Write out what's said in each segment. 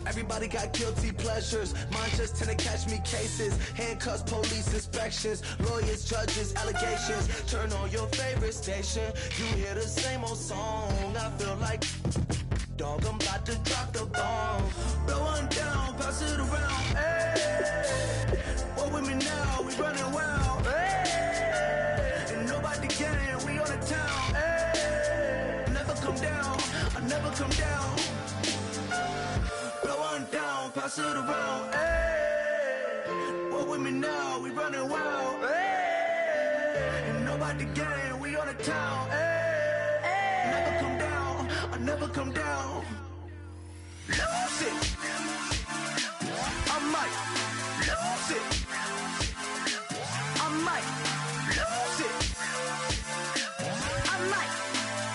Everybody got guilty pleasures. Mine just tend to catch me cases. Handcuffs, police inspections, lawyers, judges, allegations. Turn on your favorite station. You hear the same old song. I feel like, dog, I'm about to drop the bomb. Blow one down, pass it around. Hey, what with me now? We running wild. Hey, and nobody gang. We on the town. Hey, never come down. I never come down. Down, pass it around, hey. What with me now? We running wild, hey. And nobody gang, we on the town, hey. Never come down, I never come down. Lose it, I might lose it. I might lose it. I might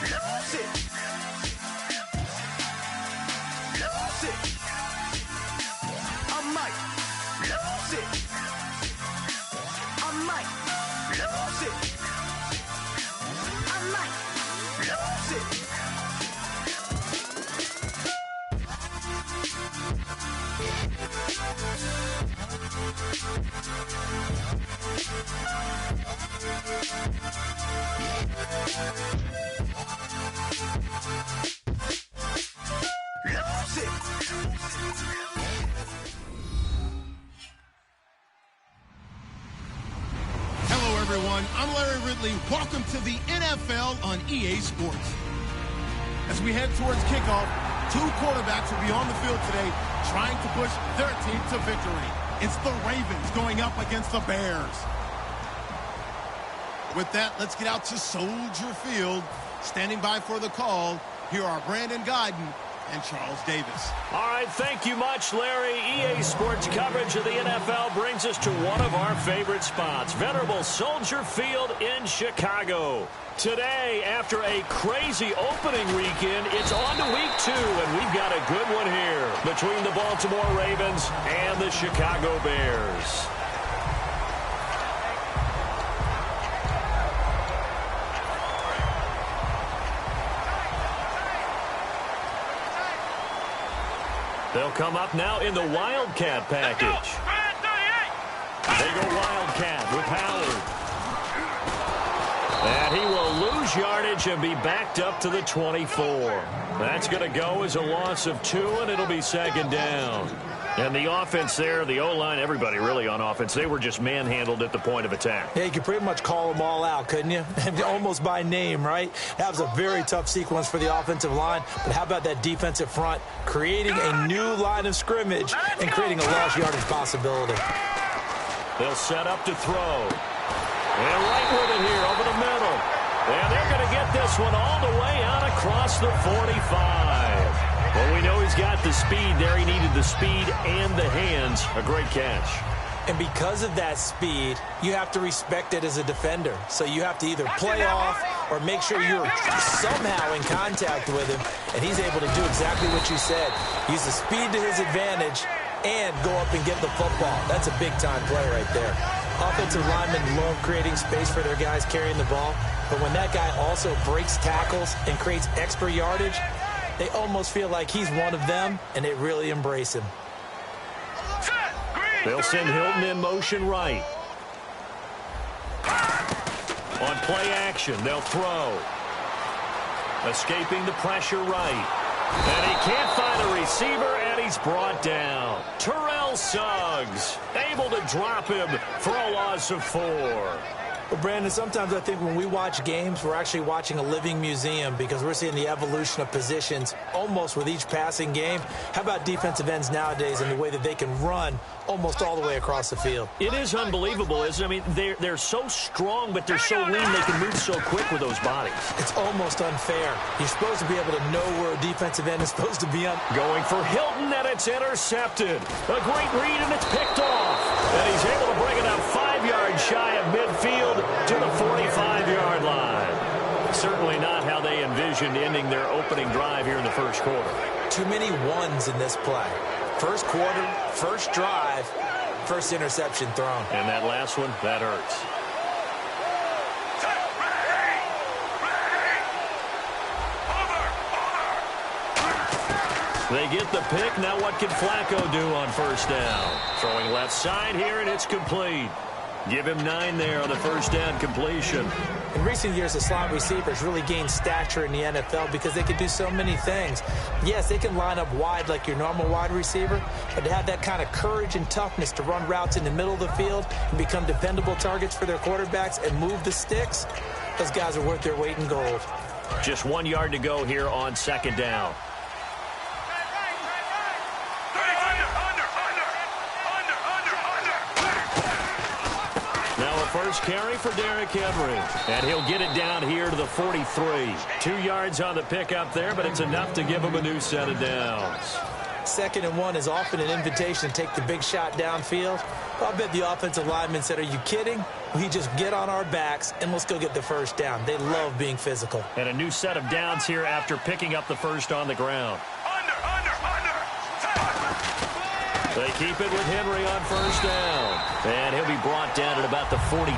lose it. Lose it. I might lose it. I might lose it. I might lose it. Lose it. Everyone, I'm Larry Ridley. Welcome to the NFL on EA Sports. As we head towards kickoff, two quarterbacks will be on the field today trying to push their team to victory. It's the Ravens going up against the Bears. With that, let's get out to Soldier Field. Standing by for the call, here are Brandon Guyton and Charles Davis. All right, thank you much, Larry. EA Sports coverage of the NFL brings us to one of our favorite spots, venerable Soldier Field in Chicago. Today, after a crazy opening weekend, it's on to week 2, and we've got a good one here between the Baltimore Ravens and the Chicago Bears. They'll come up now in the Wildcat package. They go Wildcat with Howard. And he will lose yardage and be backed up to the 24. That's going to go as a loss of 2, and it'll be second down. And the offense there, the O-line, everybody really on offense, they were just manhandled at the point of attack. Yeah, you could pretty much call them all out, couldn't you? Almost by name, right? That was a very tough sequence for the offensive line. But how about that defensive front creating a new line of scrimmage and creating a lost yardage possibility? They'll set up to throw. And right with it here over the middle. And they're going to get this one all the way out across the 45. Well, we know he's got the speed there. He needed the speed and the hands. A great catch. And because of that speed, you have to respect it as a defender. So you have to either play off or make sure you're somehow in contact with him. And he's able to do exactly what you said. Use the speed to his advantage and go up and get the football. That's a big-time play right there. Offensive linemen love creating space for their guys carrying the ball. But when that guy also breaks tackles and creates extra yardage, they almost feel like he's one of them, and they really embrace him. They'll send Hilton in motion right. On play action, they'll throw. Escaping the pressure right. And he can't find a receiver, and he's brought down. Terrell Suggs able to drop him for a loss of 4. Well, Brandon, sometimes I think when we watch games, we're actually watching a living museum because we're seeing the evolution of positions almost with each passing game. How about defensive ends nowadays and the way that they can run almost all the way across the field? It is unbelievable, isn't it? I mean, they're so strong, but they're so lean, they can move so quick with those bodies. It's almost unfair. You're supposed to be able to know where a defensive end is supposed to be on. Going for Hilton, and it's intercepted. A great read, and it's picked off. And he's able to bring it up 5 yards shy of midfield to the 45-yard line. certainly not how they envisioned ending their opening drive here in the first quarter. Too many ones in this play. First quarter, first drive, first interception thrown. And that last one, that hurts. They get the pick. Now what can Flacco do on first down? Throwing left side here, and it's complete. Give him 9 there on the first down completion. In recent years, the slot receivers really gained stature in the NFL because they can do so many things. Yes, they can line up wide like your normal wide receiver, but to have that kind of courage and toughness to run routes in the middle of the field and become dependable targets for their quarterbacks and move the sticks, those guys are worth their weight in gold. Just 1 yard to go here on second down. First carry for Derrick Henry. And he'll get it down here to the 43. 2 yards on the pickup there, but it's enough to give him a new set of downs. 2nd and 1 is often an invitation to take the big shot downfield. Well, I bet the offensive lineman said, are you kidding? We just get on our backs and let's go get the first down. They love being physical. And a new set of downs here after picking up the first on the ground. They keep it with Henry on first down. And he'll be brought down at about the 42.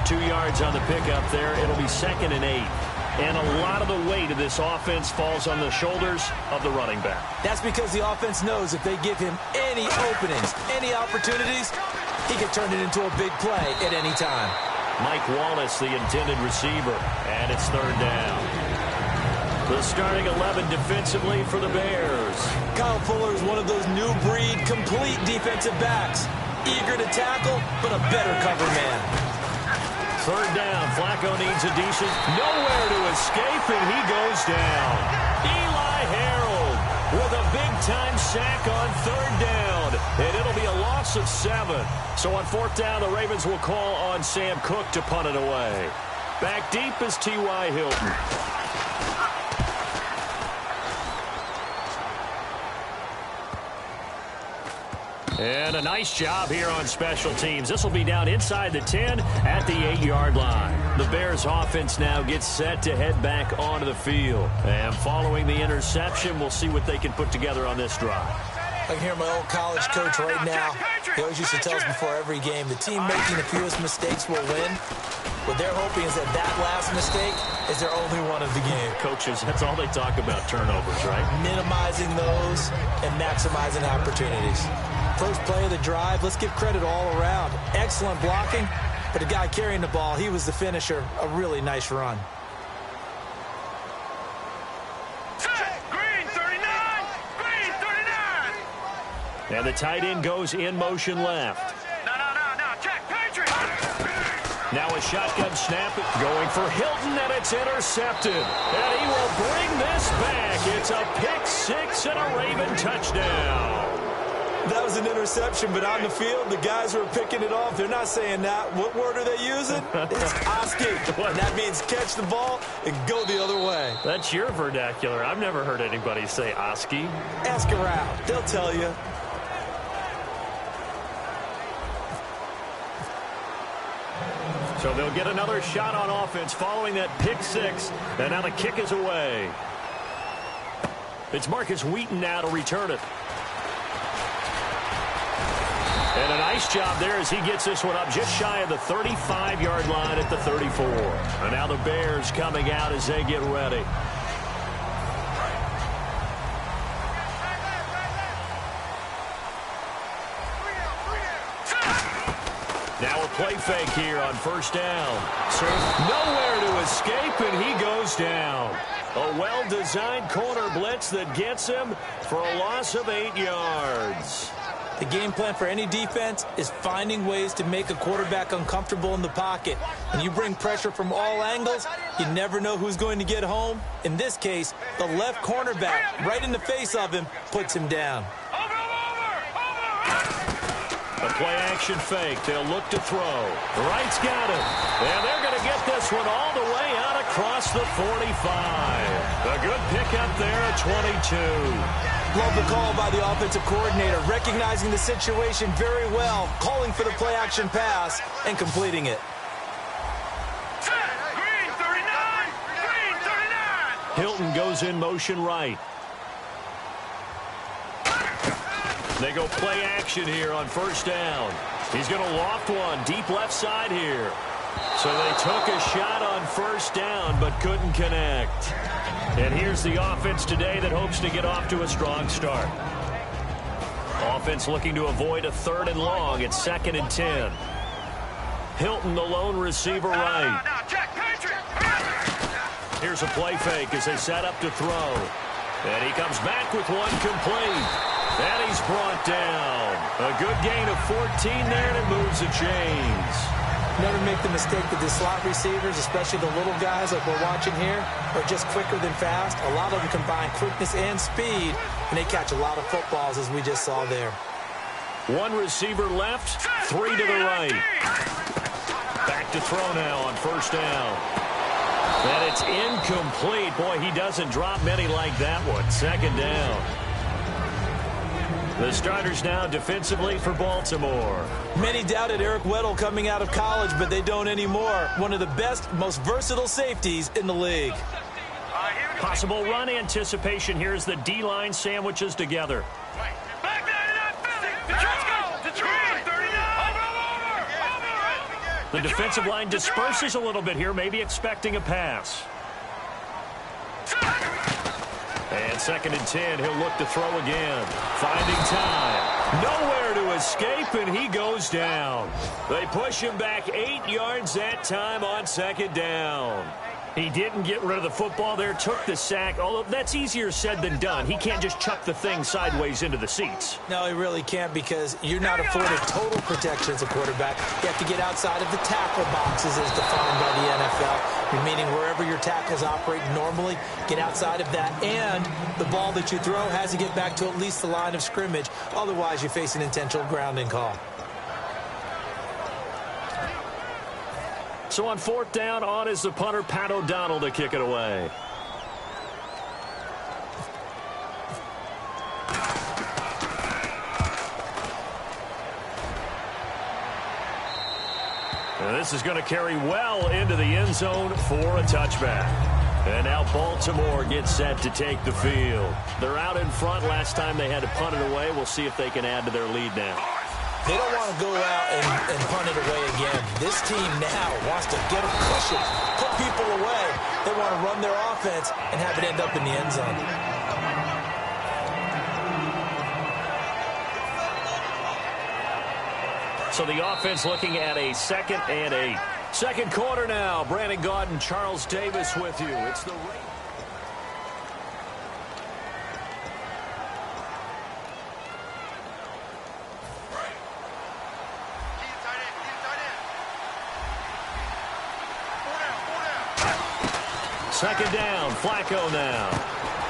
2 yards on the pickup there. It'll be 2nd and 8. And a lot of the weight of this offense falls on the shoulders of the running back. That's because the offense knows if they give him any openings, any opportunities, he can turn it into a big play at any time. Mike Wallace, the intended receiver. And it's 3rd down. The starting 11 defensively for the Bears. Kyle Fuller is one of those new breed, complete defensive backs. Eager to tackle, but a better cover man. 3rd down. Flacco needs a decent. Nowhere to escape, and he goes down. Eli Harold with a big-time sack on 3rd down. And it'll be a loss of 7. So on 4th down, the Ravens will call on Sam Cook to punt it away. Back deep is T.Y. Hilton. And a nice job here on special teams. This will be down inside the 10 at the 8-yard line. The Bears offense now gets set to head back onto the field. And following the interception, we'll see what they can put together on this drive. I can hear my old college coach right now. He always used to tell us before every game, the team making the fewest mistakes will win. What they're hoping is that last mistake is their only one of the game. Coaches, that's all they talk about, turnovers, right? Minimizing those and maximizing opportunities. First play of the drive, let's give credit all around. Excellent blocking, but the guy carrying the ball, he was the finisher. A really nice run. Green 39! Green 39! And the tight end goes in motion left. No, check, Patriot! Now a shotgun snap going for Hilton, and it's intercepted. And he will bring this back. It's a pick 6 and a Raven touchdown. That was an interception, but on the field, the guys who are picking it off, they're not saying that. What word are they using? It's Oski. And that means catch the ball and go the other way. That's your vernacular. I've never heard anybody say Oski. Ask around. They'll tell you. So they'll get another shot on offense following that pick 6. And now the kick is away. It's Marcus Wheaton now to return it. And a nice job there as he gets this one up just shy of the 35-yard line at the 34. And now the Bears coming out as they get ready. Now a play fake here on first down. So nowhere to escape, and he goes down. A well-designed corner blitz that gets him for a loss of 8 yards. The game plan for any defense is finding ways to make a quarterback uncomfortable in the pocket. When you bring pressure from all angles, you never know who's going to get home. In this case, the left cornerback, right in the face of him, puts him down. A play-action fake. They'll look to throw. Wright's got it. And they're going to get this one all the way out across the 45. A good pickup there at 22. Love the call by the offensive coordinator, recognizing the situation very well, calling for the play-action pass, and completing it. Green 39! Hilton goes in motion right. They go play action here on first down. He's going to loft one deep left side here. So they took a shot on first down but couldn't connect. And here's the offense today that hopes to get off to a strong start. Offense looking to avoid a 3rd and long. It's 2nd and 10. Hilton, the lone receiver right. Here's a play fake as they set up to throw. And he comes back with one complete. And he's brought down. A good gain of 14 there, and it moves the chains. Never make the mistake that the slot receivers, especially the little guys like we're watching here, are just quicker than fast. A lot of them combine quickness and speed, and they catch a lot of footballs, as we just saw there. One receiver left, 3 to the right. Back to throw now on first down. And it's incomplete. Boy, he doesn't drop many like that one. 2nd down. The starters now defensively for Baltimore. Many doubted Eric Weddle coming out of college, but they don't anymore. One of the best, most versatile safeties in the league. Possible run anticipation here as the D-line sandwiches together. The defensive line disperses a little bit here, maybe expecting a pass. And 2nd and 10, he'll look to throw again. Finding time. Nowhere to escape, and he goes down. They push him back 8 yards that time on 2nd down. He didn't get rid of the football there, took the sack. Although that's easier said than done. He can't just chuck the thing sideways into the seats. No, he really can't, because you're not afforded total protection as a quarterback. You have to get outside of the tackle boxes as defined by the NFL, meaning wherever your tackles operate normally, get outside of that, and the ball that you throw has to get back to at least the line of scrimmage. Otherwise, you face an intentional grounding call. So on 4th down, on is the punter, Pat O'Donnell, to kick it away. And this is going to carry well into the end zone for a touchback. And now Baltimore gets set to take the field. They're out in front. Last time they had to punt it away. We'll see if they can add to their lead now. They don't want to go out and punt it away again. This team now wants to get a cushion, put people away. They want to run their offense and have it end up in the end zone. So the offense looking at a 2nd and 8. 2nd quarter now. Brandon Gaudin, Charles Davis with you. It's the Second down, Flacco now.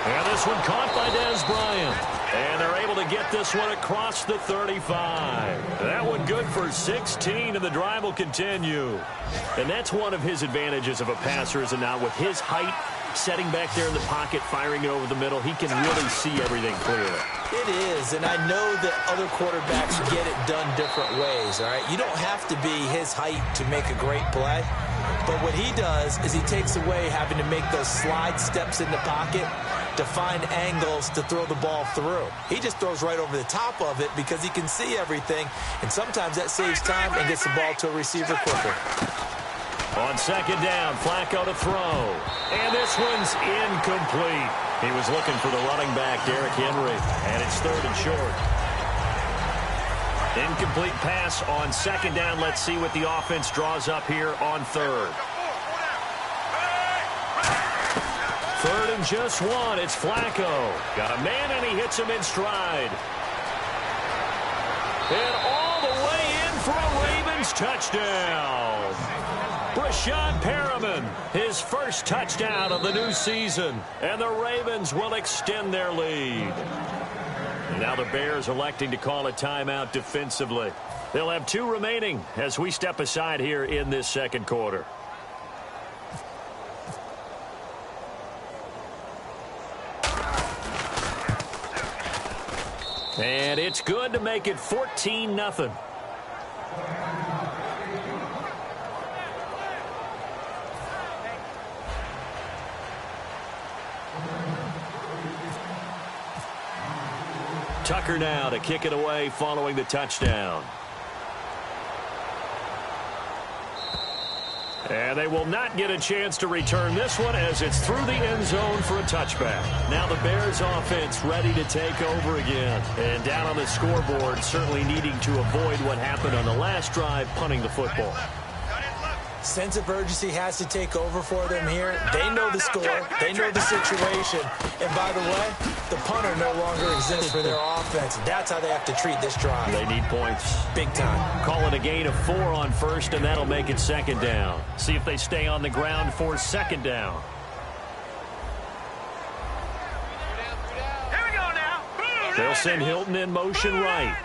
And this one caught by Dez Bryant. And they're able to get this one across the 35. That one good for 16, and the drive will continue. And that's one of his advantages of a passer, is it not? With his height, setting back there in the pocket, firing it over the middle, he can really see everything clearly. It is, and I know that other quarterbacks get it done different ways, all right? You don't have to be his height to make a great play. But what he does is he takes away having to make those slide steps in the pocket to find angles to throw the ball through. He just throws right over the top of it because he can see everything, and sometimes that saves time and gets the ball to a receiver quicker. On 2nd down, Flacco to throw. And this one's incomplete. He was looking for the running back, Derrick Henry, and it's 3rd and short. Incomplete pass on 2nd down. Let's see what the offense draws up here on 3rd. 3rd and just 1. It's Flacco. Got a man, and he hits him in stride. And all the way in for a Ravens touchdown. Brashad Perriman, his first touchdown of the new season. And the Ravens will extend their lead. And now the Bears electing to call a timeout defensively. They'll have 2 remaining as we step aside here in this 2nd quarter. And it's good to make it 14-0. Tucker now to kick it away following the touchdown. And they will not get a chance to return this one as it's through the end zone for a touchback. Now the Bears offense ready to take over again. And down on the scoreboard, certainly needing to avoid what happened on the last drive, punting the football. Sense of urgency has to take over for them here. They know the score. They know the situation. And by the way, the punter no longer exists for their offense. That's how they have to treat this drive. They need points. Big time. Call it a gain of 4 on first, and that'll make it second down. See if they stay on the ground for second down. Here we go now. They'll send Hilton in motion right.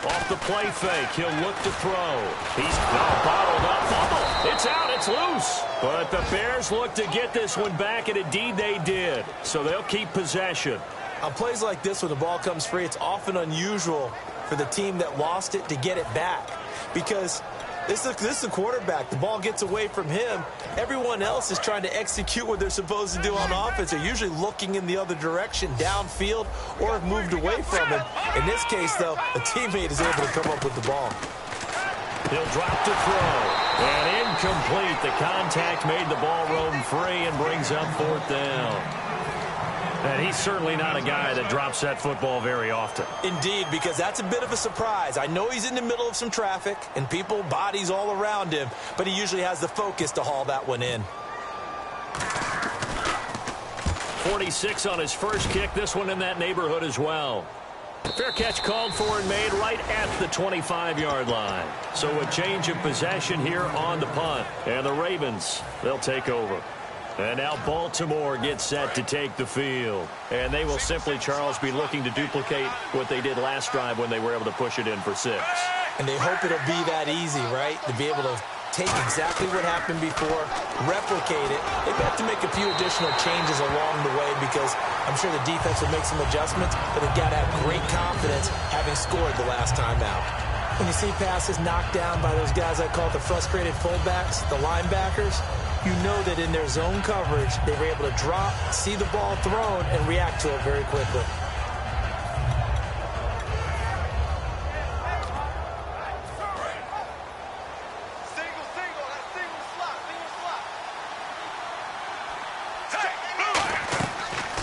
Off the play fake, he'll look to throw. He's bottled up. Fumble. It's out. It's loose. But the Bears look to get this one back, and indeed they did. So they'll keep possession. On plays like this, when the ball comes free, it's often unusual for the team that lost it to get it back. Because this is a quarterback. The ball gets away from him. Everyone else is trying to execute what they're supposed to do on offense. They're usually looking in the other direction, downfield, or have moved away from him. In this case, though, a teammate is able to come up with the ball. He'll drop to throw. And incomplete. The contact made the ball roam free and brings up 4th down. And he's certainly not a guy that drops that football very often. Indeed, because that's a bit of a surprise. I know he's in the middle of some traffic and people, bodies all around him, but he usually has the focus to haul that one in. 46 on his first kick. This one in that neighborhood as well. Fair catch called for and made right at the 25-yard line. So a change of possession here on the punt. And the Ravens, they'll take over. And now Baltimore gets set to take the field. And they will simply, Charles, be looking to duplicate what they did last drive when they were able to push it in for 6. And they hope it'll be that easy, right? To be able to take exactly what happened before, replicate it. They've got to make a few additional changes along the way because I'm sure the defense will make some adjustments, but they've got to have great confidence having scored the last time out. When you see passes knocked down by those guys I call the frustrated fullbacks, the linebackers, you know that in their zone coverage, they were able to drop, see the ball thrown, and react to it very quickly.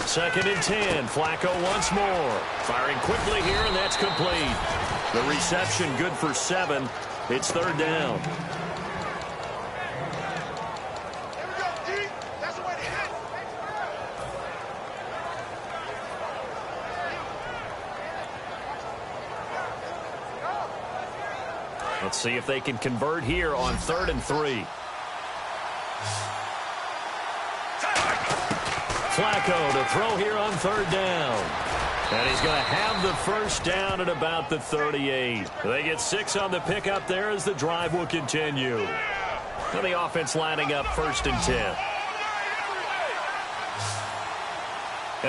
Second and 10. Flacco once more. Firing quickly here, and that's complete. The reception good for 7. It's 3rd down. Let's see if they can convert here on 3rd and 3. Flacco to throw here on 3rd down. And he's going to have the first down at about the 38. They get 6 on the pickup there as the drive will continue. And the offense lining up 1st and 10.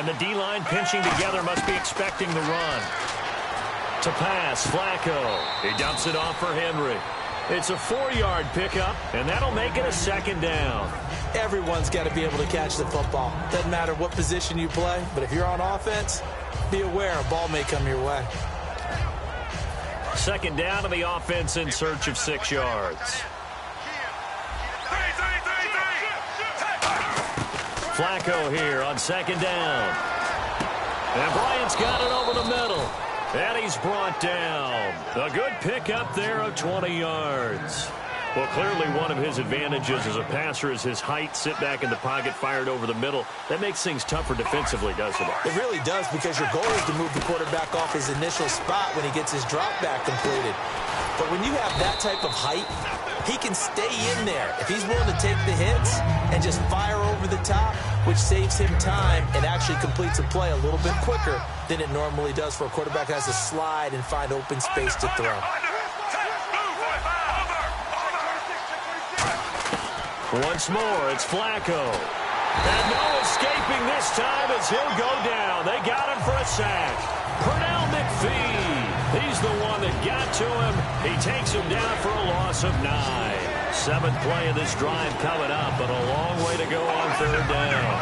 And the D-line pinching together, must be expecting the run. To pass, Flacco. He dumps it off for Henry. It's a 4-yard pickup, and that'll make it a 2nd down. Everyone's got to be able to catch the football. Doesn't matter what position you play, but if you're on offense, be aware a ball may come your way. 2nd down to the offense in search of 6 yards. Flacco here on 2nd down. And Bryant's got it over the middle. And he's brought down. A good pickup there of 20 yards. Well, clearly one of his advantages as a passer is his height. Sit back in the pocket, fired over the middle. That makes things tougher defensively, doesn't it? It really does, because your goal is to move the quarterback off his initial spot when he gets his drop back completed. But when you have that type of height, he can stay in there. If he's willing to take the hits and just fire over the top, which saves him time and actually completes a play a little bit quicker than it normally does for a quarterback that has to slide and find open space to throw. Once more, it's Flacco. And no escaping this time as he'll go down. They got him for a sack. Pernell McPhee. He's the one that got to him. He takes him down for a loss of 9. Seventh play of this drive coming up, but a long way to go on third down.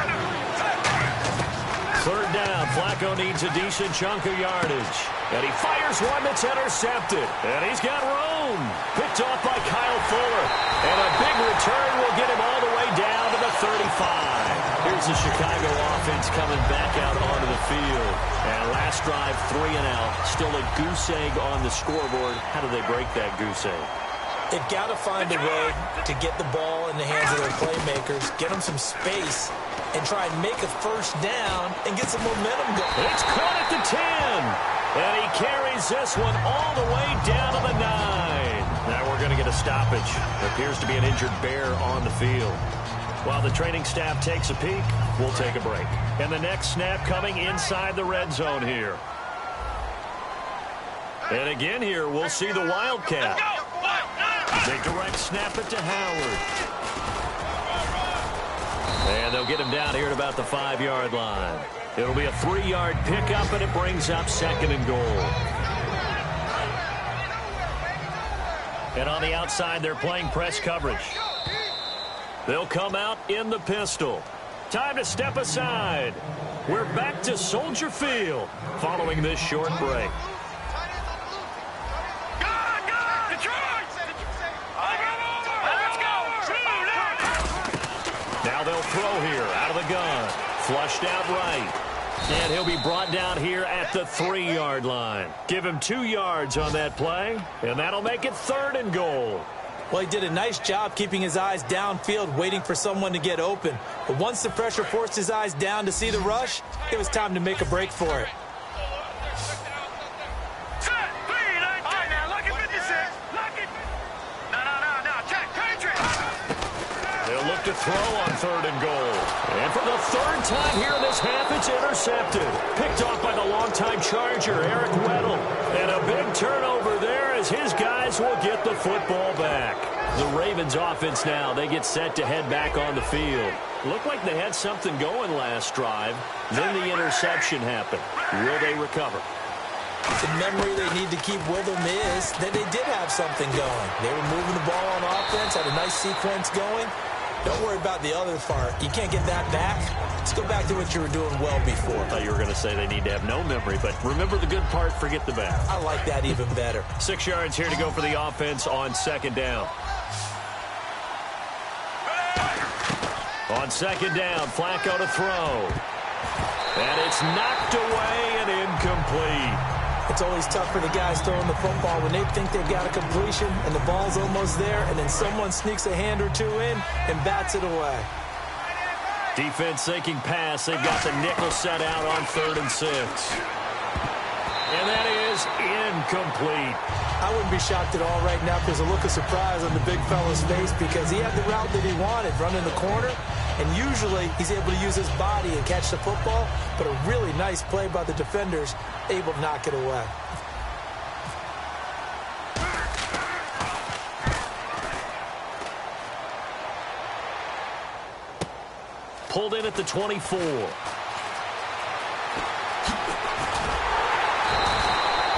Third down, Flacco needs a decent chunk of yardage. And he fires one that's intercepted. And he's got room. Picked off by Kyle Fuller. And a big return will get him all the way down to the 35. Here's the Chicago offense coming back out onto the field. And last drive, 3 and out. Still a goose egg on the scoreboard. How do they break that goose egg? They've got to find a way to get the ball in the hands of their playmakers, get them some space, and try and make a first down and get some momentum going. It's caught at the 10. And he carries this one all the way down to the 9. Now we're going to get a stoppage. There appears to be an injured bear on the field. While the training staff takes a peek, we'll take a break. And the next snap coming inside the red zone here. And again here, we'll see the Wildcat. They direct snap it to Howard. And they'll get him down here at about the 5-yard line. It'll be a 3-yard pickup, and it brings up 2nd and goal. And on the outside, they're playing press coverage. They'll come out in the pistol. Time to step aside. We're back to Soldier Field following this short break. Now they'll throw here out of the gun. Flushed out right. And he'll be brought down here at the 3-yard line. Give him 2 yards on that play, and that'll make it 3rd and goal. Well, he did a nice job keeping his eyes downfield, waiting for someone to get open. But once the pressure forced his eyes down to see the rush, it was time to make a break for it. They'll look to throw on 3rd and goal. And for the 3rd time here in this half, it's intercepted. Picked off by the longtime Charger, Eric Weddle. And a big turnover there as his guys will get the football back. The Ravens offense now, they get set to head back on the field. Looked like they had something going last drive. Then the interception happened. Will they recover? The memory they need to keep with them is that they did have something going. They were moving the ball on offense, had a nice sequence going. Don't worry about the other part. You can't get that back. Let's go back to what you were doing well before. I thought you were going to say they need to have no memory, but remember the good part, forget the bad. I like that even better. 6 yards here to go for the offense on 2nd down. On 2nd down, Flacco to throw. And it's knocked away and incomplete. It's always tough for the guys throwing the football when they think they've got a completion and the ball's almost there, and then someone sneaks a hand or two in and bats it away. Defense sinking pass. They've got the nickel set out on 3rd and 6. And that is incomplete. I wouldn't be shocked at all right now if there's a look of surprise on the big fella's face because he had the route that he wanted, running the corner, and usually he's able to use his body and catch the football, but a really nice play by the defenders, able to knock it away. Pulled in at the 24.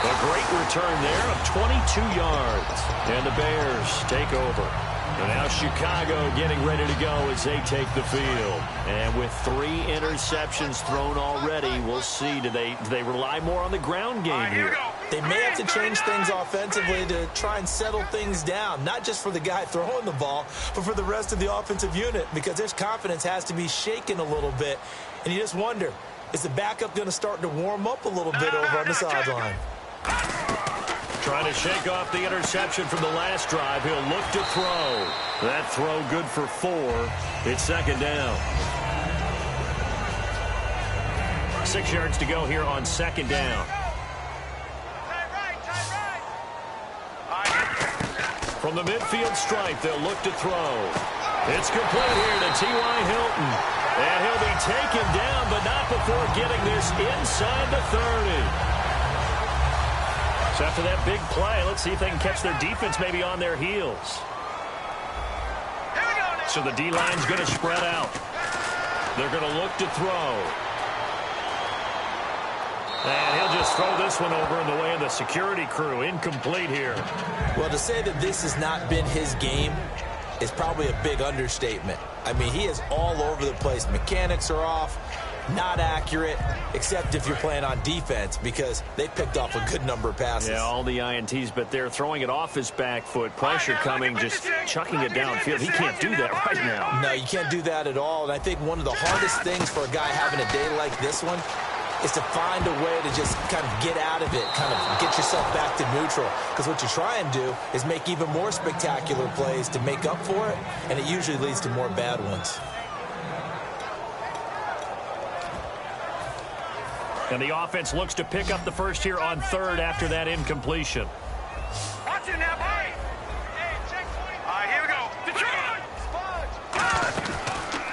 A great return there of 22 yards. And the Bears take over. And now Chicago getting ready to go as they take the field. And with 3 interceptions thrown already, we'll see. Do they rely more on the ground game here? They may have to change things offensively to try and settle things down, not just for the guy throwing the ball, but for the rest of the offensive unit, because their confidence has to be shaken a little bit. And you just wonder, is the backup going to start to warm up a little bit over on the sideline? Trying to shake off the interception from the last drive. He'll look to throw. That throw good for 4. It's 2nd down. 6 yards to go here on 2nd down. From the midfield stripe, they'll look to throw. It's complete here to T.Y. Hilton. And he'll be taken down, but not before getting this inside the 30. So after that big play, let's see if they can catch their defense maybe on their heels. So the D-line's going to spread out. They're going to look to throw. And he'll just throw this one over in the way of the security crew. Incomplete here. Well, to say that this has not been his game is probably a big understatement. I mean, he is all over the place. Mechanics are off, not accurate, except if you're playing on defense, because they picked off a good number of passes. Yeah, all the INTs, but they're throwing it off his back foot. Pressure coming, just chucking it downfield. He can't do that right now. No, you can't do that at all. And I think one of the hardest things for a guy having a day like this one is to find a way to just kind of get out of it, kind of get yourself back to neutral. Because what you try and do is make even more spectacular plays to make up for it, and it usually leads to more bad ones. And the offense looks to pick up the first here on third after that incompletion. Watch it now, buddy. All right, here we go.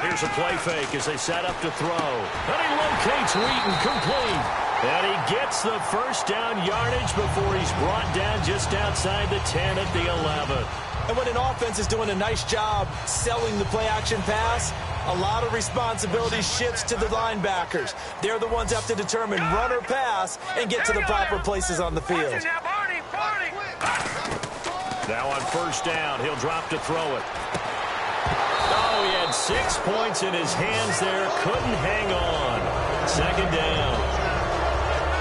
Here's a play fake as they set up to throw. And he locates Wheaton, complete. And he gets the first down yardage before he's brought down just outside the 10 at the 11. And when an offense is doing a nice job selling the play-action pass, a lot of responsibility shifts to the linebackers. They're the ones that have to determine run or pass and get to the proper places on the field. Now on first down, he'll drop to throw it. Oh, he had 6 points in his hands there. Couldn't hang on. Second down.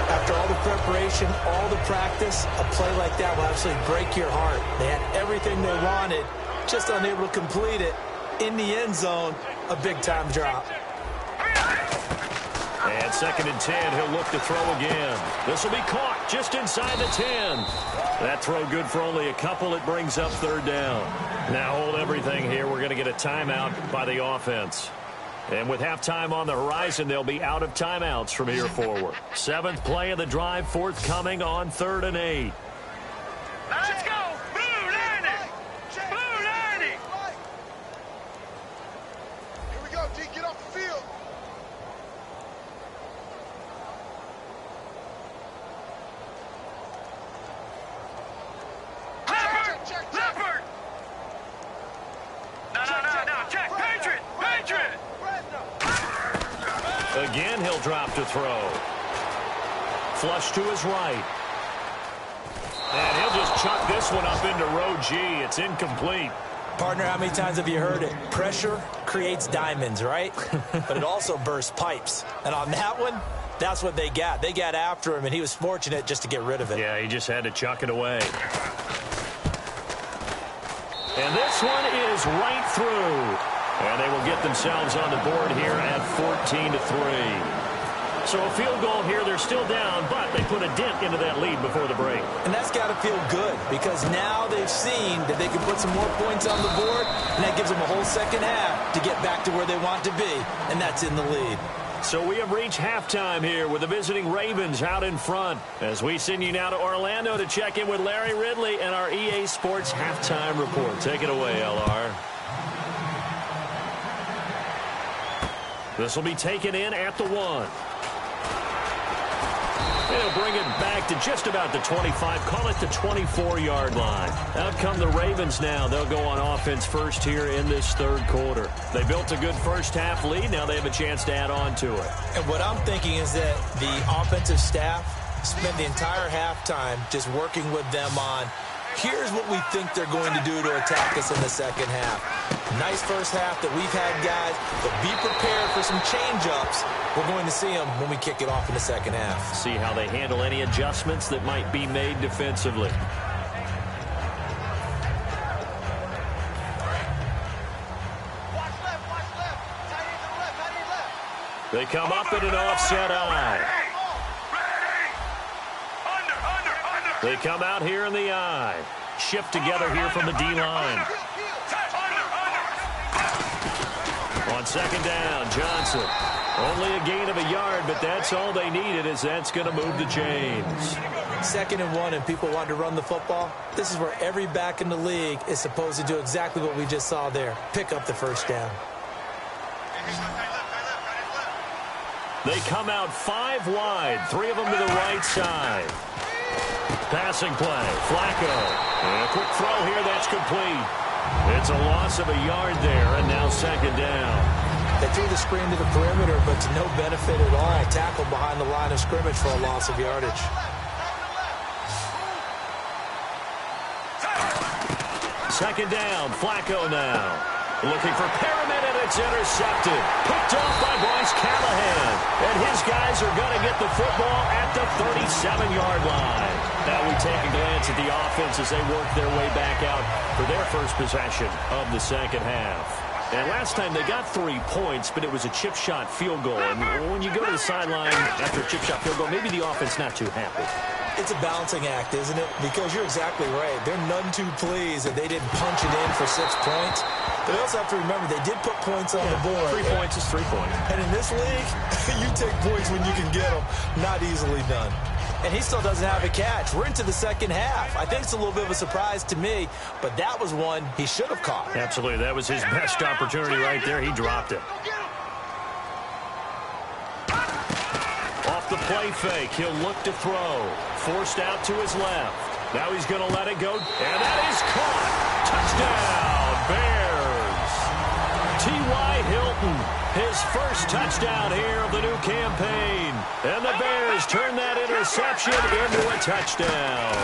After all the preparation, all the practice, a play like that will absolutely break your heart. They had everything they wanted, just unable to complete it. In the end zone, a big-time drop. And second and 10, he'll look to throw again. This will be caught just inside the 10. That throw good for only a couple. It brings up third down. Now hold everything here. We're going to get a timeout by the offense. And with halftime on the horizon, they'll be out of timeouts from here forward. 7th play of the drive, forthcoming on 3rd and 8. Let's go. Blue 90. Blue 90. Here we go, D. Get off the field. Leopard. Leopard. No. Check. Patriot. Patriot. Again, he'll drop to throw. Flush to his right. And he'll just chuck this one up into row G. It's incomplete. Partner, how many times have you heard it? Pressure creates diamonds, right? But it also bursts pipes. And on that one, that's what they got. They got after him, and he was fortunate just to get rid of it. Yeah, he just had to chuck it away. And this one is right through. And they will get themselves on the board here at 14-3. So a field goal here. They're still down, but they put a dent into that lead before the break. And that's got to feel good because now they've seen that they can put some more points on the board, and that gives them a whole second half to get back to where they want to be, and that's in the lead. So we have reached halftime here with the visiting Ravens out in front as we send you now to Orlando to check in with Larry Ridley and our EA Sports halftime report. Take it away, LR. This will be taken in at the 1. They'll bring it back to just about the 25, call it the 24-yard line. Out come the Ravens now. They'll go on offense first here in this third quarter. They built a good first-half lead. Now they have a chance to add on to it. And what I'm thinking is that the offensive staff spent the entire halftime just working with them on, here's what we think they're going to do to attack us in the second half. Nice first half that we've had, guys, but be prepared for some change-ups. We're going to see them when we kick it off in the second half. See how they handle any adjustments that might be made defensively. Watch left. Tight end to the left. They come up in an offset eye. Under. They come out here in the eye. Shift together here from the D-line. On second down, Johnson. Only a gain of a yard, but that's all they needed as that's going to move the chains. 2nd and 1 and people want to run the football. This is where every back in the league is supposed to do exactly what we just saw there. Pick up the first down. They come out 5 wide, 3 of them to the right side. Passing play, Flacco. And a quick throw here, that's complete. It's a loss of a yard there, and now second down. They threw the screen to the perimeter, but to no benefit at all. Tackled behind the line of scrimmage for a loss of yardage. second down. Flacco now. Looking for Perriman, and it's intercepted. Picked off by Bryce Callahan. And his guys are going to get the football at the 37-yard line. Now we take a glance at the offense as they work their way back out for their first possession of the second half. And last time they got 3 points, but it was a chip shot field goal. And when you go to the sideline after a chip shot field goal, maybe the offense not too happy. It's a balancing act, isn't it? Because you're exactly right. They're none too pleased that they didn't punch it in for 6 points. But they also have to remember they did put points on the board. 3 points is 3 points. And in this league, you take points when you can get them. Not easily done. And he still doesn't have a catch. We're into the second half. I think it's a little bit of a surprise to me, but that was one he should have caught. Absolutely. That was his best opportunity right there. He dropped it. Off the play fake, he'll look to throw. Forced out to his left. Now he's going to let it go, and that is caught. Touchdown, Bears. T.Y. Hilton, his first touchdown here of the new campaign. And the Bears turn that interception into a touchdown.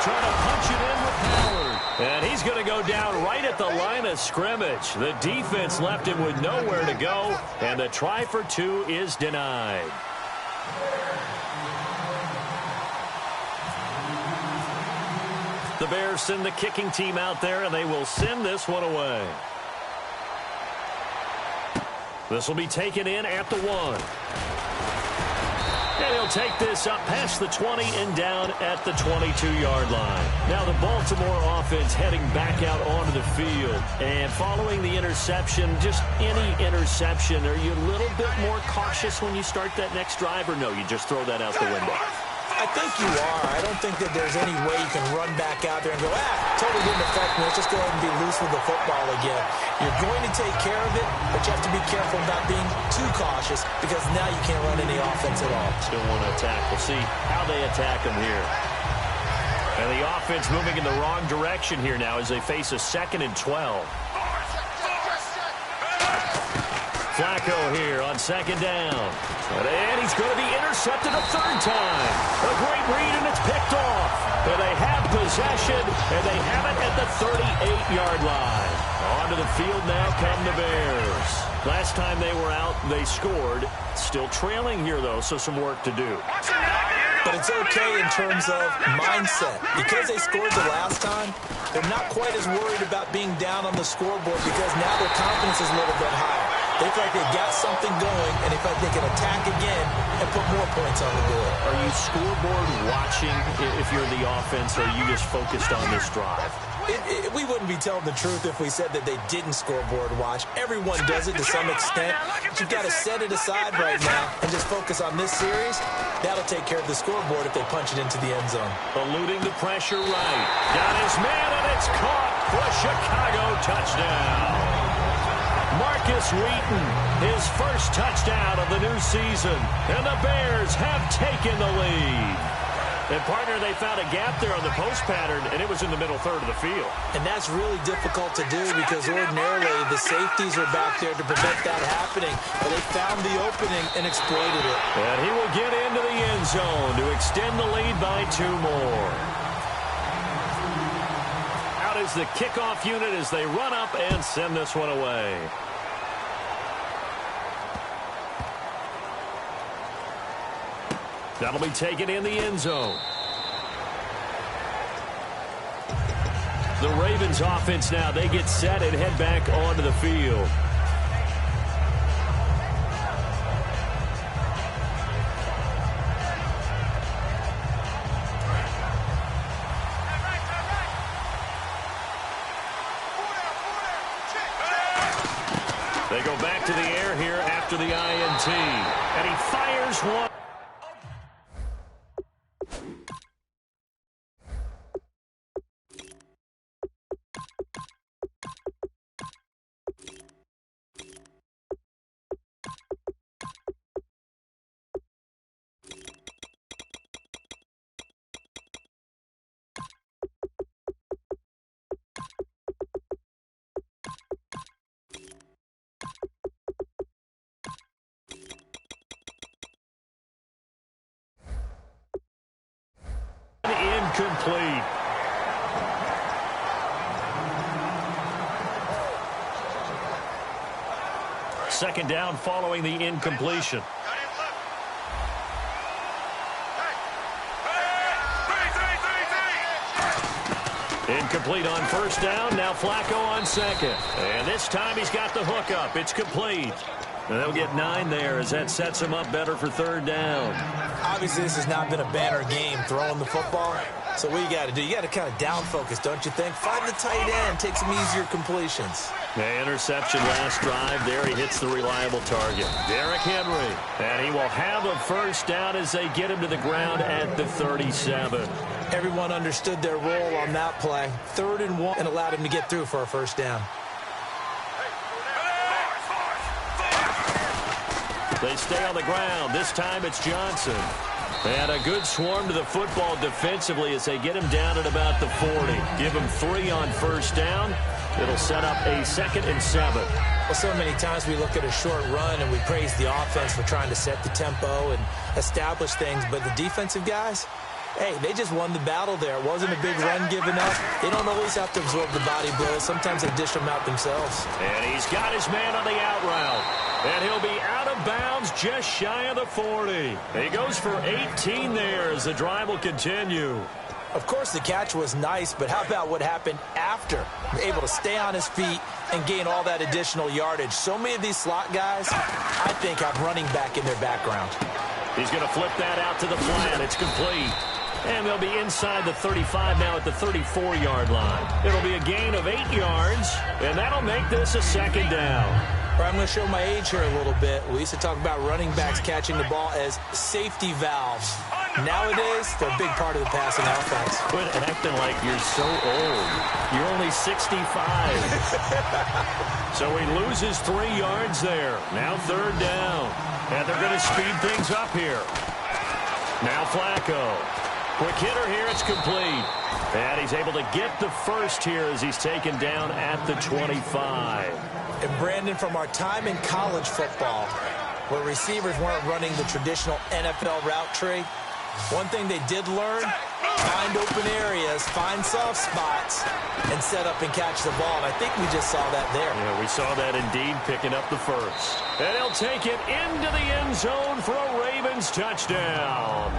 Trying to punch it in with Howard. And he's going to go down right at the line of scrimmage. The defense left him with nowhere to go, and the try for 2 is denied. The Bears send the kicking team out there, and they will send this one away. This will be taken in at the 1. And he'll take this up past the 20 and down at the 22-yard line. Now the Baltimore offense heading back out onto the field. And following the interception, just any interception, are you a little bit more cautious when you start that next drive, or no, you just throw that out the window? I think you are. I don't think that there's any way you can run back out there and go, totally didn't affect me. Let's just go ahead and be loose with the football again. You're going to take care of it, but you have to be careful about being too cautious because now you can't run any offense at all. Still want to attack. We'll see how they attack them here. And the offense moving in the wrong direction here now as they face a 2nd and 12. Flacco here on 2nd down. And he's going to be intercepted a 3rd time. A great read, and it's picked off. And they have possession, and they have it at the 38-yard line. Onto the field now come the Bears. Last time they were out, they scored. Still trailing here, though, so some work to do. But it's okay in terms of mindset. Because they scored the last time, they're not quite as worried about being down on the scoreboard because now their confidence is a little bit higher. They feel like they've got something going, and they feel like they can attack again and put more points on the board. Are you scoreboard watching if you're the offense, or are you just focused on this drive? We wouldn't be telling the truth if we said that they didn't scoreboard watch. Everyone does it to some extent. But you've got to set it aside right now and just focus on this series. That'll take care of the scoreboard if they punch it into the end zone. Eluding the pressure right. Got his man, and it's caught for a Chicago touchdown. Marcus Wheaton, his first touchdown of the new season. And the Bears have taken the lead. And, partner, they found a gap there on the post pattern, and it was in the middle third of the field. And that's really difficult to do because ordinarily the safeties are back there to prevent that happening. But they found the opening and exploited it. And he will get into the end zone to extend the lead by 2 more. Out is the kickoff unit as they run up and send this one away. That'll be taken in the end zone. The Ravens offense now, they get set and head back onto the field. They go back to the air here after the INT. And he fires one. Incomplete. Second down following the incompletion. Incomplete on first down. Now Flacco on second. And this time he's got the hook up. It's complete. And they'll get 9 there as that sets him up better for third down. Obviously, this has not been a banner game throwing the football. So what you got to do, you got to kind of down focus, don't you think? Find the tight end, take some easier completions. The interception last drive. There he hits the reliable target. Derrick Henry. And he will have a first down as they get him to the ground at the 37. Everyone understood their role on that play. 3rd and 1 and allowed him to get through for a first down. They stay on the ground. This time it's Johnson. And a good swarm to the football defensively as they get him down at about the 40. Give him 3 on first down. It'll set up a 2nd and 7. Well, so many times we look at a short run and we praise the offense for trying to set the tempo and establish things. But the defensive guys, hey, they just won the battle there. It wasn't a big run given up. They don't always have to absorb the body blows. Sometimes they dish them out themselves. And he's got his man on the out route. And he'll be out of bounds just shy of the 40. He goes for 18 there as the drive will continue. Of course, the catch was nice, but how about what happened after? Able to stay on his feet and gain all that additional yardage. So many of these slot guys, I think, have running back in their background. He's going to flip that out to the flat. It's complete. And they'll be inside the 35 now at the 34-yard line. It'll be a gain of 8 yards, and that'll make this a 2nd down. I'm going to show my age here a little bit. We used to talk about running backs catching the ball as safety valves. Nowadays, they're a big part of the passing offense. Quit acting like you're so old. You're only 65. So he loses 3 yards there. Now 3rd down. And they're going to speed things up here. Now Flacco. Quick hitter here. It's complete. And he's able to get the first here as he's taken down at the 25. And Brandon, from our time in college football, where receivers weren't running the traditional NFL route tree, one thing they did learn, find open areas, find soft spots, and set up and catch the ball. And I think we just saw that there. Yeah, we saw that indeed, picking up the first. And he'll take it into the end zone for a Ravens touchdown.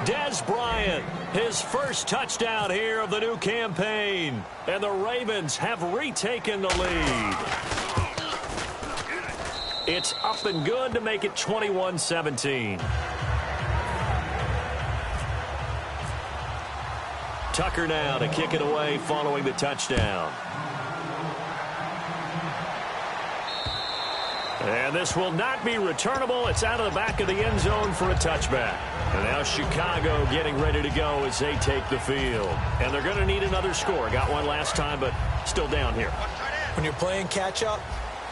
Dez Bryant, his first touchdown here of the new campaign. And the Ravens have retaken the lead. It's up and good to make it 21-17. Tucker now to kick it away following the touchdown. And this will not be returnable. It's out of the back of the end zone for a touchback. And now Chicago getting ready to go as they take the field. And they're going to need another score. Got one last time, but still down here. When you're playing catch-up,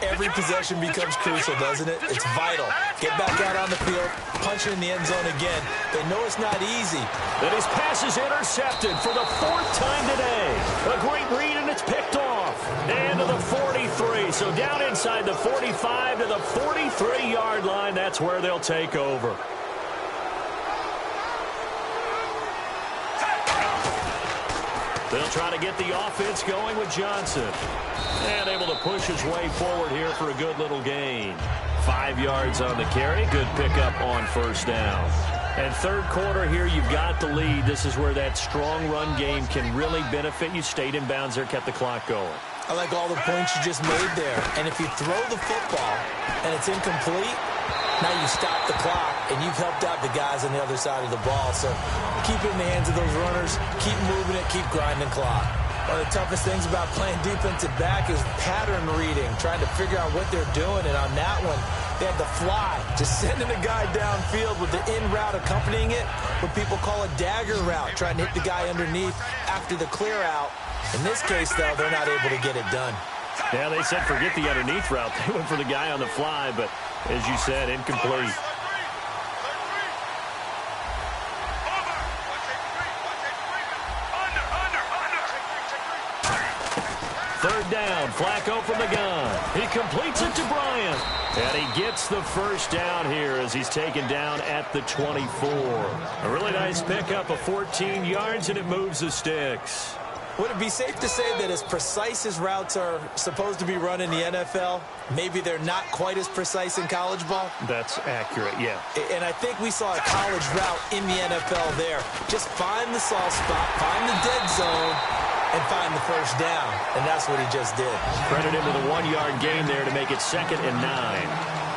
every possession becomes crucial, doesn't it? It's vital. Get back out on the field, punch it in the end zone again. They know it's not easy. Then his pass is intercepted for the 4th time today. A great read, and it's picked off. And to the 43. So down inside the 45 to the 43-yard line. That's where they'll take over. They'll try to get the offense going with Johnson. And able to push his way forward here for a good little gain. 5 yards on the carry. Good pickup on first down. And 3rd quarter here, you've got the lead. This is where that strong run game can really benefit you. Stayed in bounds there, kept the clock going. I like all the points you just made there. And if you throw the football and it's incomplete, now you stop the clock, and you've helped out the guys on the other side of the ball. So keep it in the hands of those runners, keep moving it, keep grinding clock. One of the toughest things about playing defensive back is pattern reading, trying to figure out what they're doing. And on that one, they had the fly, just sending a guy downfield with the in route accompanying it, what people call a dagger route, trying to hit the guy underneath after the clear out. In this case, though, they're not able to get it done. Yeah, they said forget the underneath route. They went for the guy on the fly, but as you said, incomplete. Third down, Flacco from the gun. He completes it to Bryant. And he gets the first down here as he's taken down at the 24. A really nice pickup of 14 yards, and it moves the sticks. Would it be safe to say that as precise as routes are supposed to be run in the NFL, maybe they're not quite as precise in college ball? That's accurate, yeah. And I think we saw a college route in the NFL there. Just find the soft spot, find the dead zone, and find the first down. And that's what he just did. Credit him with a 1-yard gain there to make it 2nd and 9.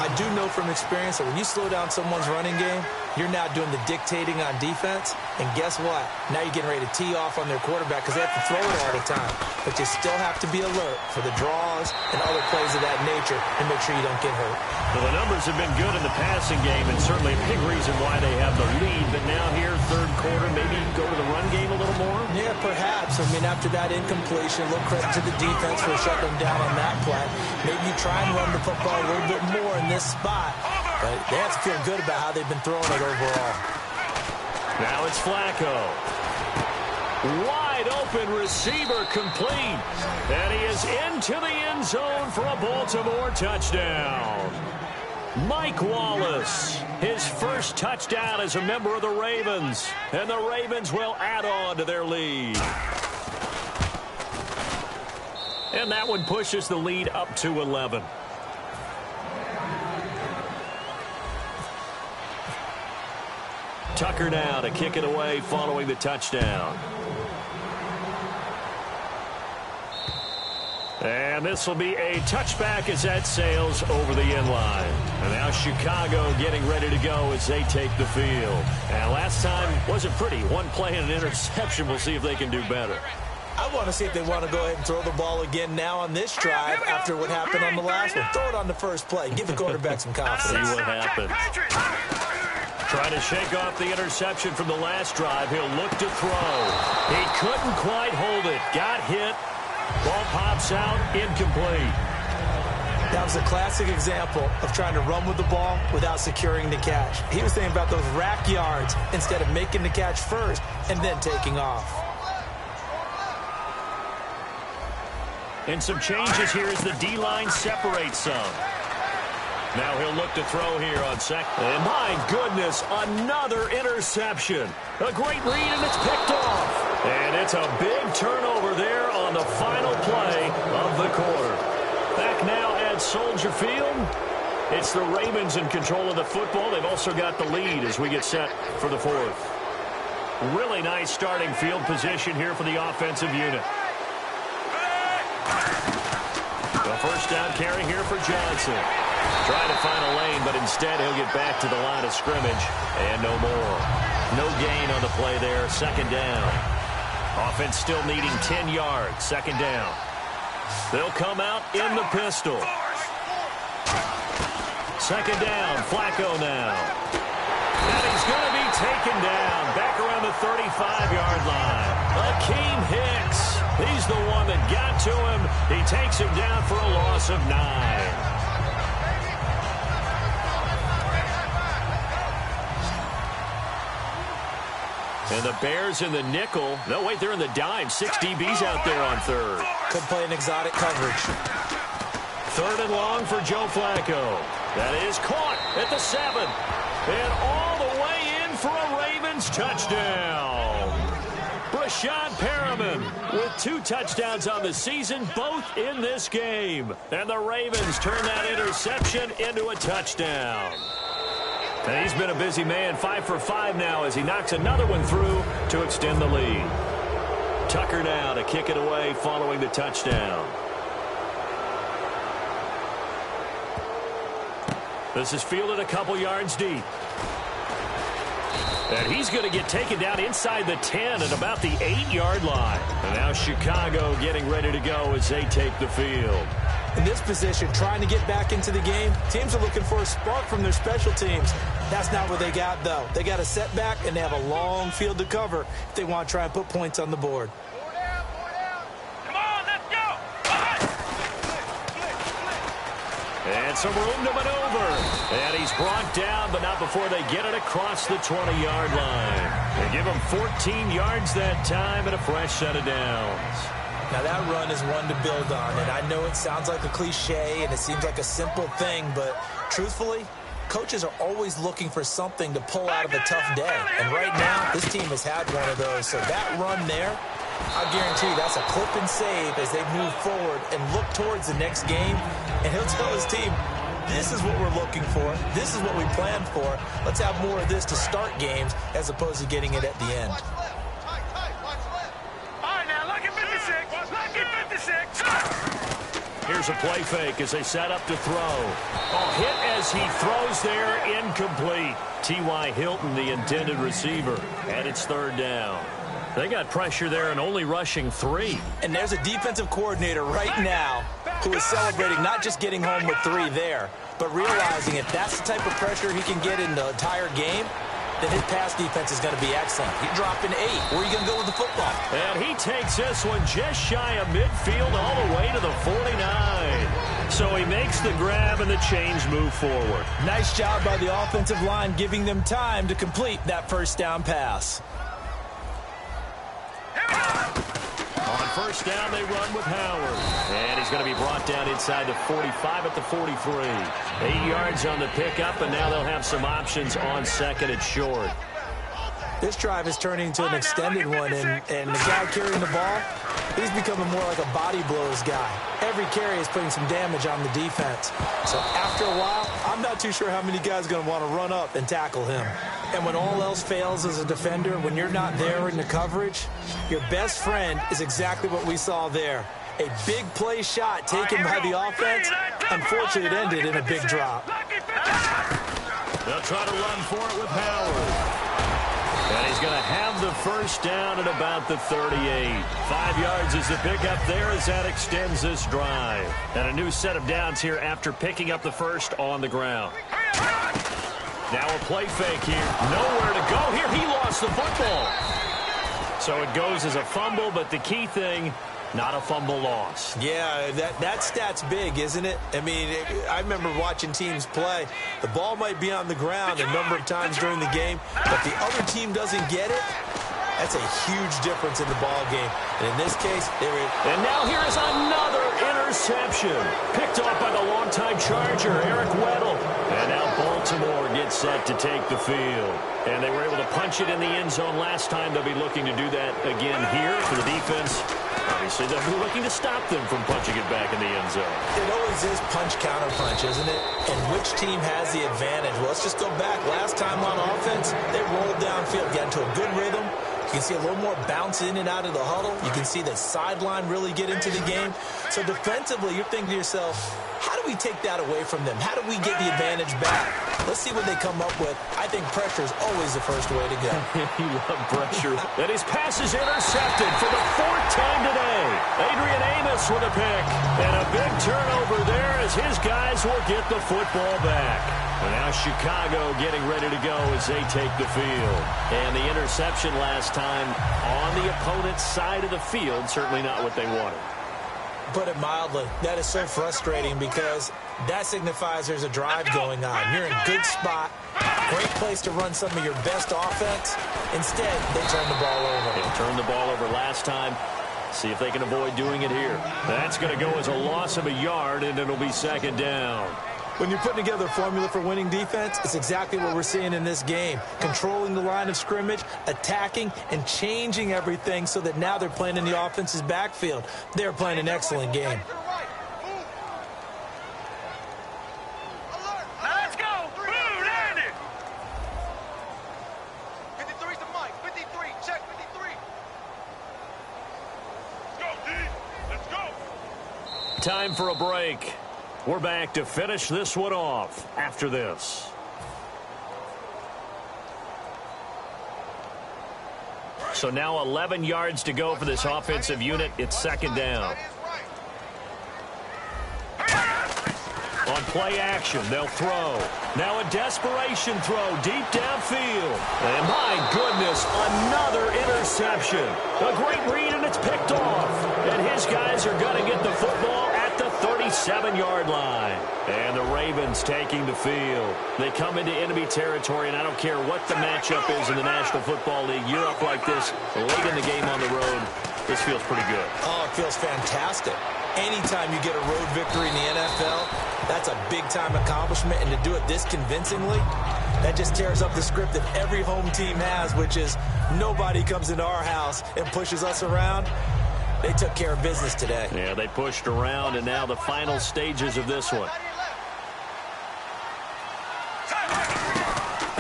I do know from experience that when you slow down someone's running game, you're now doing the dictating on defense. And guess what? Now you're getting ready to tee off on their quarterback because they have to throw it all the time. But you still have to be alert for the draws and other plays of that nature and make sure you don't get hurt. Well, the numbers have been good in the passing game and certainly a big reason why they have the lead. But now here, third quarter, maybe go to the run game a little more? Yeah, perhaps. I mean, after that incompletion, a little credit to the defense for shutting them down on that play. Maybe you try and run the football a little bit more in this spot. But they have to feel good about how they've been throwing it overall. Now it's Flacco. Wide open receiver complete. And he is into the end zone for a Baltimore touchdown. Mike Wallace, his first touchdown as a member of the Ravens. And the Ravens will add on to their lead. And that one pushes the lead up to 11. Tucker now to kick it away following the touchdown. And this will be a touchback as that sails over the end line. And now Chicago getting ready to go as they take the field. And last time wasn't pretty. One play and an interception. We'll see if they can do better. I want to see if they want to go ahead and throw the ball again now on this drive after what happened on the last one. Throw it on the first play. Give the quarterback some confidence. See what happens. Trying to shake off the interception from the last drive. He'll look to throw. He couldn't quite hold it. Got hit. Ball pops out. Incomplete. That was a classic example of trying to run with the ball without securing the catch. He was thinking about those rack yards instead of making the catch first and then taking off. And some changes here as the D-line separates some. Now he'll look to throw here on second. And my goodness, another interception. A great read, and it's picked off. And it's a big turnover there on the final play of the quarter. Back now at Soldier Field. It's the Ravens in control of the football. They've also got the lead as we get set for the fourth. Really nice starting field position here for the offensive unit. The first down carry here for Johnson. Trying to find a lane, but instead he'll get back to the line of scrimmage. And no more. No gain on the play there. Second down. Offense still needing 10 yards. Second down. They'll come out in the pistol. Second down. Flacco now. And he's going to be taken down. Back around the 35-yard line. Akeem Hicks. He's the one that got to him. He takes him down for a loss of 9. And the Bears in the nickel. No, wait, they're in the dime. 6 DBs out there on third. Could play an exotic coverage. Third and long for Joe Flacco. That is caught at the 7. And all the way in for a Ravens touchdown. Brashad Perriman with 2 touchdowns on the season, both in this game. And the Ravens turn that interception into a touchdown. And he's been a busy man, 5 for 5 now as he knocks another one through to extend the lead. Tucker now to kick it away following the touchdown. This is fielded a couple yards deep. And he's going to get taken down inside the 10 at about the 8-yard line. And now Chicago getting ready to go as they take the field. In this position, trying to get back into the game, teams are looking for a spark from their special teams. That's not what they got, though. They got a setback, and they have a long field to cover if they want to try and put points on the board. Come on, let's go. And some room to maneuver. And he's brought down, but not before they get it across the 20-yard line. They give him 14 yards that time and a fresh set of downs. Now, that run is one to build on, and I know it sounds like a cliche and it seems like a simple thing, but truthfully, coaches are always looking for something to pull out of a tough day. And right now, this team has had one of those. So that run there I guarantee you that's a clip and save as they move forward and look towards the next game. And he'll tell his team, this is what we're looking for. This is what we planned for. Let's have more of this to start games as opposed to getting it at the end. All right, now, lucky 56. Lucky 56. Here's a play fake as they set up to throw. Oh, hit as he throws there, incomplete. T.Y. Hilton, the intended receiver, and it's third down. They got pressure there and only rushing 3. And there's a defensive coordinator right now who is celebrating not just getting home with 3 there, but realizing if that's the type of pressure he can get in the entire game, then his pass defense is going to be excellent. You're dropping 8. Where are you going to go with the football? And he takes this one just shy of midfield all the way to the 49. So he makes the grab and the chains move forward. Nice job by the offensive line giving them time to complete that first down pass. On first down, they run with Howard. And he's going to be brought down inside the 45 at the 43. 8 yards on the pickup, and now they'll have some options on second and short. This drive is turning into an extended one, and the guy carrying the ball, he's becoming more like a body blows guy. Every carry is putting some damage on the defense. So after a while, I'm not too sure how many guys are going to want to run up and tackle him. And when all else fails as a defender, when you're not there in the coverage, your best friend is exactly what we saw there. A big play shot taken by the offense. Unfortunately, it ended in a big drop. They'll try to run for it with Howard. And he's going to have the first down at about the 38. 5 yards is the pickup there as that extends this drive. And a new set of downs here after picking up the first on the ground. Now a play fake here. Nowhere to go here. He lost the football. So it goes as a fumble, but the key thing, not a fumble loss. Yeah, that stat's big, isn't it? I mean, I remember watching teams play. The ball might be on the ground a number of times during the game, but the other team doesn't get it. That's a huge difference in the ball game. And in this case, they were... And now here is another interception. Picked off by the longtime Charger, Eric Weddle. And now Baltimore gets set to take the field. And they were able to punch it in the end zone last time. They'll be looking to do that again here for the defense. Obviously, they'll be looking to stop them from punching it back in the end zone. It always is punch-counter-punch, isn't it? And which team has the advantage? Well, let's just go back. Last time on offense, they rolled downfield, got into a good rhythm. You can see a little more bounce in and out of the huddle. You can see the sideline really get into the game. So defensively, you're thinking to yourself, how do we take that away from them? How do we get the advantage back? Let's see what they come up with. I think pressure is always the first way to go. You love pressure. And his pass is intercepted for the 4th time today. Adrian Amos with a pick. And a big turnover there as his guys will get the football back. And now Chicago getting ready to go as they take the field. And the interception last time on the opponent's side of the field, certainly not what they wanted. Put it mildly, that is so frustrating because that signifies there's a drive going on. You're in a good spot, great place to run some of your best offense. Instead, they turn the ball over. They turned the ball over last time. See if they can avoid doing it here. That's going to go as a loss of a yard, and it'll be second down. When you're putting together a formula for winning defense, it's exactly what we're seeing in this game. Controlling the line of scrimmage, attacking, and changing everything so that now they're playing in the offense's backfield. They're playing an excellent game. Let's go. Boom, Andy. 53's the mic. 53. Check 53. Let's go, D. Let's go. Time for a break. We're back to finish this one off after this. So now 11 yards to go for this offensive unit. It's second down. On play action, they'll throw. Now a desperation throw deep downfield. And my goodness, another interception. A great read, and it's picked off. And his guys are going to get the football at the 37-yard line. And the Ravens taking the field. They come into enemy territory, and I don't care what the matchup is in the National Football League. You're up like this late in the game on the road. This feels pretty good. Oh, it feels fantastic. Anytime you get a road victory in the NFL, That's a big-time accomplishment, and to do it this convincingly, that just tears up the script that every home team has, which is nobody comes into our house and pushes us around. They took care of business today. Yeah, they pushed around, and now the final stages of this one.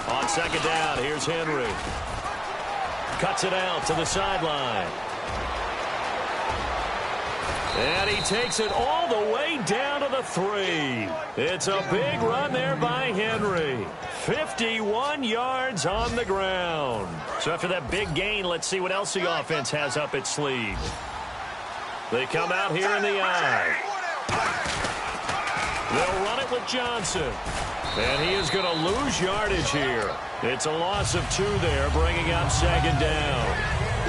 On second down, here's Henry. Cuts it out to the sideline. And he takes it all the way down to the 3. It's a big run there by Henry. 51 yards on the ground. So after that big gain, let's see what else the offense has up its sleeve. They come out here in the eye. They'll run it with Johnson. And he is going to lose yardage here. It's a loss of 2 there, bringing up second down.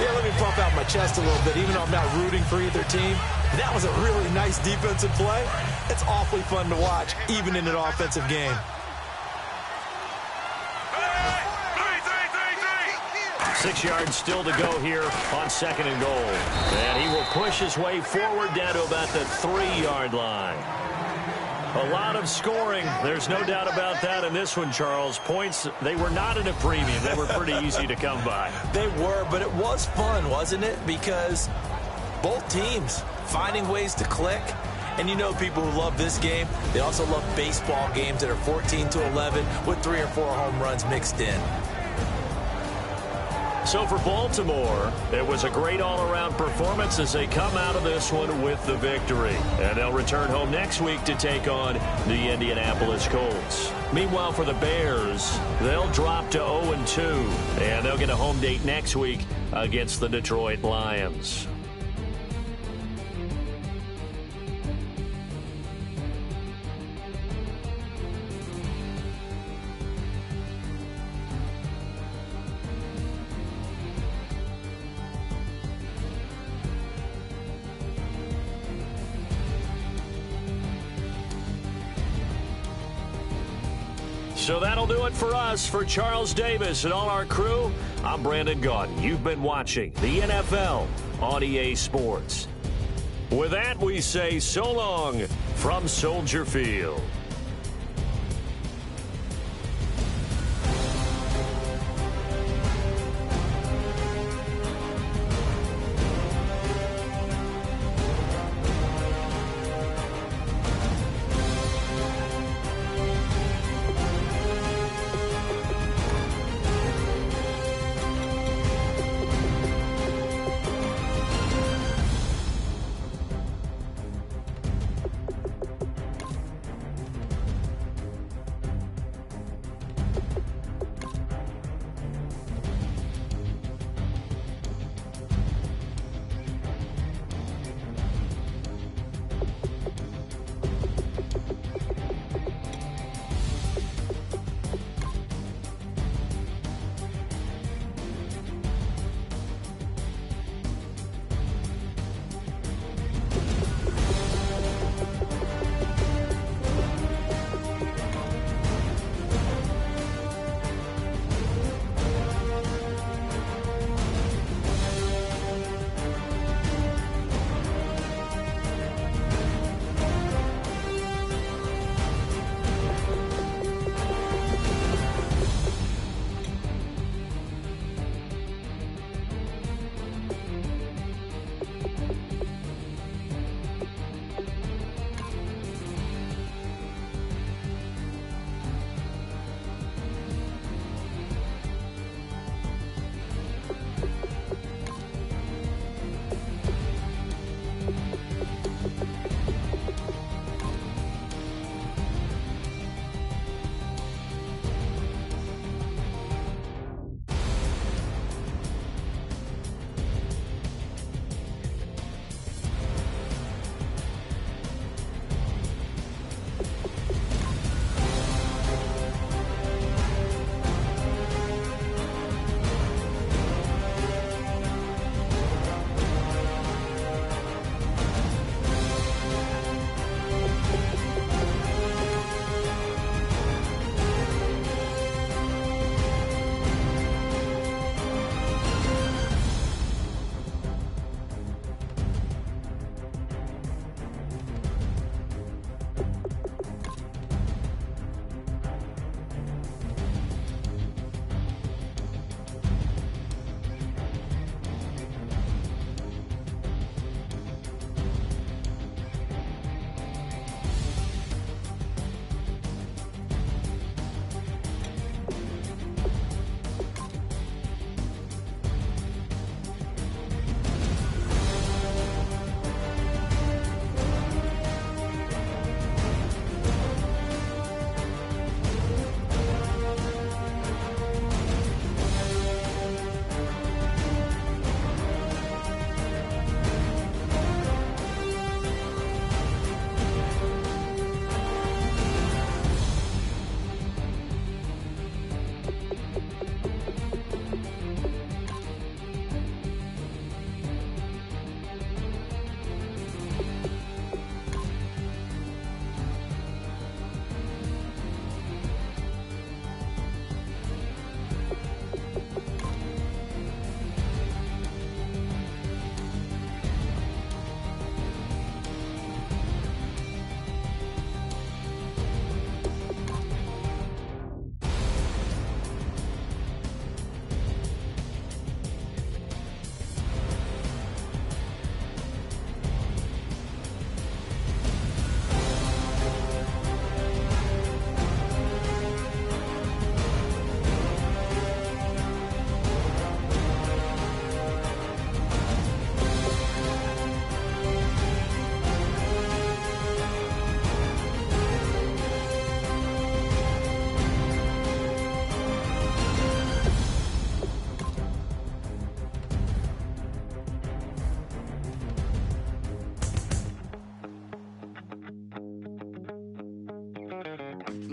Yeah, let me pump out my chest a little bit, even though I'm not rooting for either team. That was a really nice defensive play. It's awfully fun to watch, even in an offensive game. 6 yards still to go here on second and goal. And he will push his way forward down to about the 3-yard line. A lot of scoring. There's no doubt about that in this one, Charles. Points, they were not at a premium. They were pretty easy to come by. They were, but it was fun, wasn't it? Because both teams finding ways to click. And you know people who love this game, they also love baseball games that are 14-11 with 3 or 4 home runs mixed in. So for Baltimore, it was a great all-around performance as they come out of this one with the victory. And they'll return home next week to take on the Indianapolis Colts. Meanwhile, for the Bears, they'll drop to 0-2, and they'll get a home date next week against the Detroit Lions. So that'll do it for us. For Charles Davis and all our crew, I'm Brandon Gaudin. You've been watching the NFL on EA Sports. With that, we say so long from Soldier Field.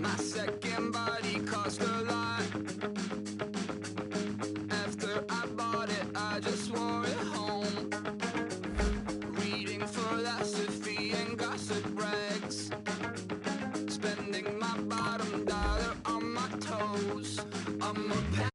My second body cost a lot. After I bought it, I just wore it home. Reading philosophy and gossip rags. Spending my bottom dollar on my toes. I'm a